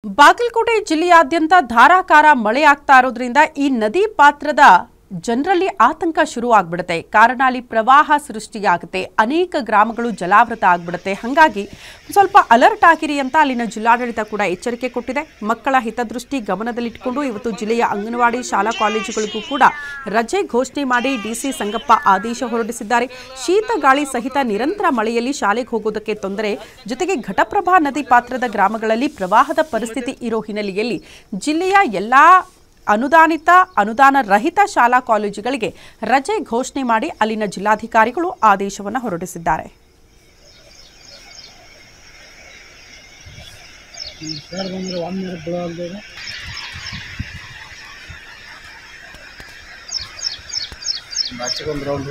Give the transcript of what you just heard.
ಬಾಗಲಕೋಟೆ ಜಿಲ್ಲೆಯಾದ್ಯಂತ ಧಾರಾಕಾರ ಮಳೆ ಆಗ್ತಾ ಇರೋದ್ರಿಂದ ಈ ನದಿ ಪಾತ್ರದ ಜನರಲ್ಲಿ ಆತಂಕ ಶುರು ಆಗ್ಬಿಡುತ್ತೆ. ಕಾರಣ ಅಲ್ಲಿ ಪ್ರವಾಹ ಸೃಷ್ಟಿಯಾಗುತ್ತೆ, ಅನೇಕ ಗ್ರಾಮಗಳು ಜಲಾವೃತ ಆಗ್ಬಿಡುತ್ತೆ. ಹಾಗಾಗಿ ಸ್ವಲ್ಪ ಅಲರ್ಟ್ ಆಗಿರಿ ಅಂತ ಅಲ್ಲಿನ ಜಿಲ್ಲಾಡಳಿತ ಕೂಡ ಎಚ್ಚರಿಕೆ ಕೊಟ್ಟಿದೆ. ಮಕ್ಕಳ ಹಿತದೃಷ್ಟಿ ಗಮನದಲ್ಲಿಟ್ಟುಕೊಂಡು ಇವತ್ತು ಜಿಲ್ಲೆಯ ಅಂಗನವಾಡಿ ಶಾಲಾ ಕಾಲೇಜುಗಳಿಗೂ ಕೂಡ ರಜೆ ಘೋಷಣೆ ಮಾಡಿ ಡಿಸಿ ಸಂಗಪ್ಪ ಆದೇಶ ಹೊರಡಿಸಿದ್ದಾರೆ. ಶೀತ ಗಾಳಿ ಸಹಿತ ನಿರಂತರ ಮಳೆಯಲ್ಲಿ ಶಾಲೆಗೆ ಹೋಗೋದಕ್ಕೆ ತೊಂದರೆ, ಜೊತೆಗೆ ಘಟಪ್ರಭಾ ನದಿ ಪಾತ್ರದ ಗ್ರಾಮಗಳಲ್ಲಿ ಪ್ರವಾಹದ ಪರಿಸ್ಥಿತಿ ಇರೋ ಹಿನ್ನೆಲೆಯಲ್ಲಿ ಜಿಲ್ಲೆಯ ಎಲ್ಲಾ ಅನುದಾನ ರಹಿತ ಶಾಲಾ ಕಾಲೇಜುಗಳಿಗೆ ರಜೆ ಘೋಷಣೆ ಮಾಡಿ ಅಲ್ಲಿನ ಜಿಲ್ಲಾಧಿಕಾರಿಗಳು ಆದೇಶವನ್ನು ಹೊರಡಿಸಿದ್ದಾರೆ. ಒಂದು ರೌಂಡ್